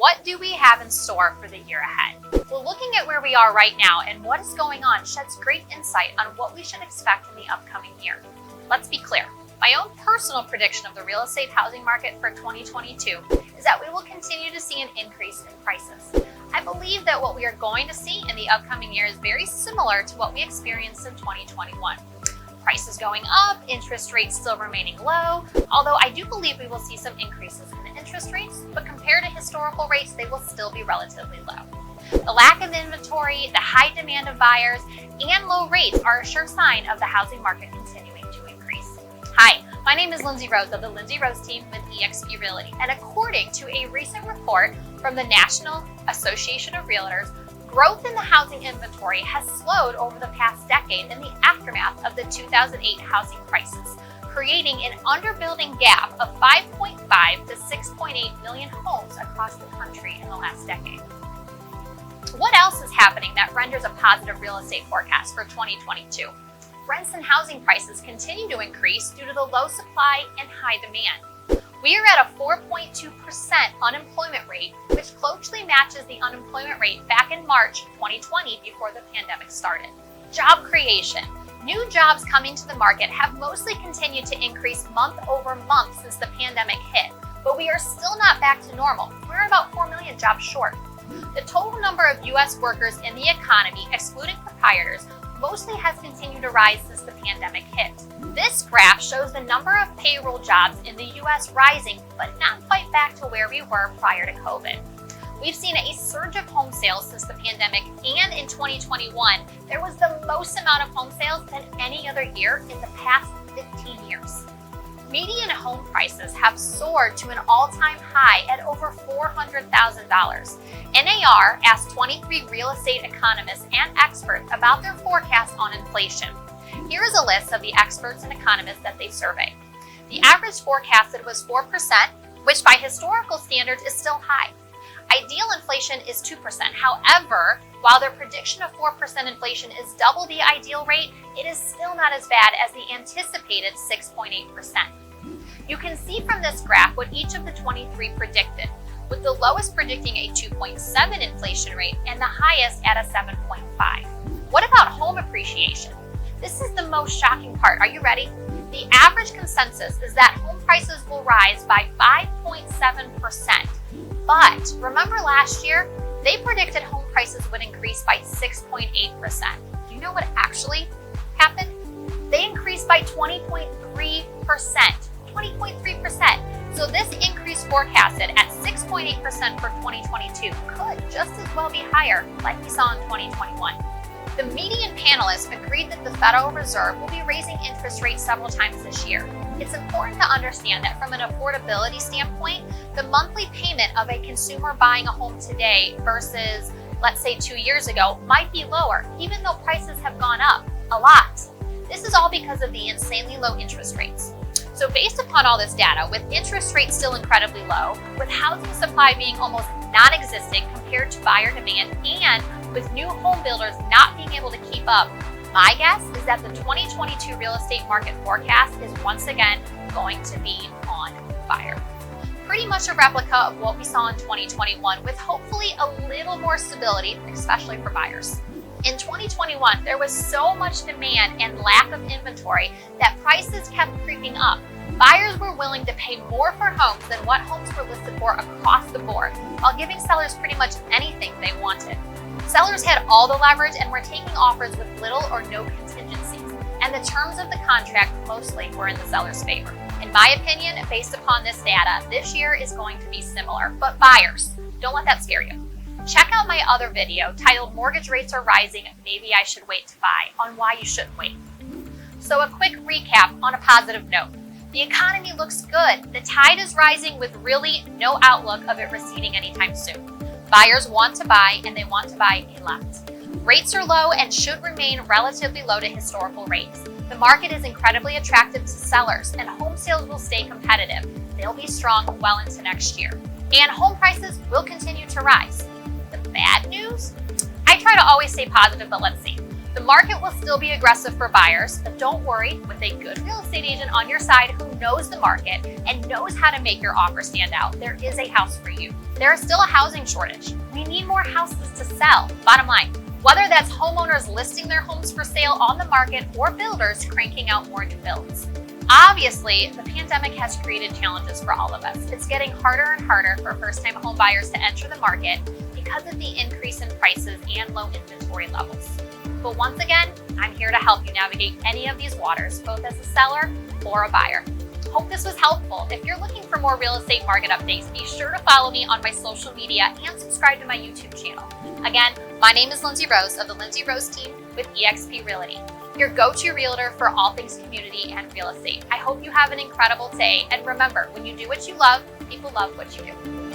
what do we have in store for the year ahead? Well, looking at where we are right now and what is going on sheds great insight on what we should expect in the upcoming year. Let's be clear. My own personal prediction of the real estate housing market for 2022 is that we will continue to see an increase in prices. I believe that what we are going to see in the upcoming year is very similar to what we experienced in 2021. Prices going up, interest rates still remaining low, although I do believe we will see some increases in the interest rates, but compared to historical rates, they will still be relatively low. The lack of inventory, the high demand of buyers, and low rates are a sure sign of the housing market continuing to increase. Hi, my name is Lindsay Rose of the Lindsay Rose team with eXp Realty, and according to a recent report from the National Association of Realtors, growth in the housing inventory has slowed over the past decade in the aftermath of the 2008 housing crisis, creating an underbuilding gap of 5.5 to 6.8 million homes across the country in the last decade. What else is happening that renders a positive real estate forecast for 2022? Rents and housing prices continue to increase due to the low supply and high demand. We are at a 4.2% unemployment rate, which closely matches the unemployment rate back in March 2020 before the pandemic started. Job creation. New jobs coming to the market have mostly continued to increase month over month since the pandemic hit, but we are still not back to normal. We're about 4 million jobs short. The total number of U.S. workers in the economy, excluding proprietors, mostly has continued to rise since the pandemic hit. This graph shows the number of payroll jobs in the U.S. rising, but not quite back to where we were prior to COVID. We've seen a surge of home sales since the pandemic, and in 2021, there was the most amount of home sales than any other year in the past 15 years. Median home prices have soared to an all-time high at over $400,000. NAR asked 23 real estate economists and experts about their forecast on inflation. Here is a list of the experts and economists that they surveyed. The average forecasted was 4%, which by historical standards is still high. Ideal inflation is 2%. However, while their prediction of 4% inflation is double the ideal rate, it is still not as bad as the anticipated 6.8%. You can see from this graph what each of the 23 predicted, with the lowest predicting a 2.7 inflation rate and the highest at a 7.5. What about home appreciation? This is the most shocking part. Are you ready? The average consensus is that home prices will rise by 5.7%. But remember last year, they predicted home prices would increase by 6.8%. Do you know what actually happened? They increased by 20.3%. 20.3%. So this increase forecasted at 6.8% for 2022 could just as well be higher like we saw in 2021. The median panelists agreed that the Federal Reserve will be raising interest rates several times this year. It's important to understand that from an affordability standpoint, the monthly payment of a consumer buying a home today versus, let's say, 2 years ago might be lower, even though prices have gone up a lot. This is all because of the insanely low interest rates. So based upon all this data, with interest rates still incredibly low, with housing supply being almost non-existent compared to buyer demand, and with new home builders not being able to keep up, my guess is that the 2022 real estate market forecast is once again going to be on fire. Pretty much a replica of what we saw in 2021, with hopefully a little more stability, especially for buyers. In 2021, there was so much demand and lack of inventory that prices kept creeping up. Buyers were willing to pay more for homes than what homes were listed for across the board, while giving sellers pretty much anything they wanted. Sellers had all the leverage and were taking offers with little or no contingencies, and the terms of the contract mostly were in the seller's favor. In my opinion, based upon this data, this year is going to be similar. But buyers, don't let that scare you. Check out my other video titled Mortgage Rates Are Rising, Maybe I Should Wait to Buy, on why you shouldn't wait. So a quick recap on a positive note. The economy looks good. The tide is rising with really no outlook of it receding anytime soon. Buyers want to buy, and they want to buy a lot. Rates are low and should remain relatively low to historical rates. The market is incredibly attractive to sellers, and home sales will stay competitive. They'll be strong well into next year. And home prices will continue to rise. The bad news? I try to always stay positive, but let's see. The market will still be aggressive for buyers, but don't worry, with a good real estate agent on your side who knows the market and knows how to make your offer stand out, there is a house for you. There is still a housing shortage. We need more houses to sell. Bottom line, whether that's homeowners listing their homes for sale on the market or builders cranking out more new builds. Obviously, the pandemic has created challenges for all of us. It's getting harder and harder for first-time home buyers to enter the market because of the increase in prices and low inventory levels. But once again, I'm here to help you navigate any of these waters, both as a seller or a buyer. Hope this was helpful. If you're looking for more real estate market updates, be sure to follow me on my social media and subscribe to my YouTube channel. Again, my name is Lindsay Rose of the Lindsay Rose team with eXp Realty, your go-to realtor for all things community and real estate. I hope you have an incredible day. And remember, when you do what you love, people love what you do.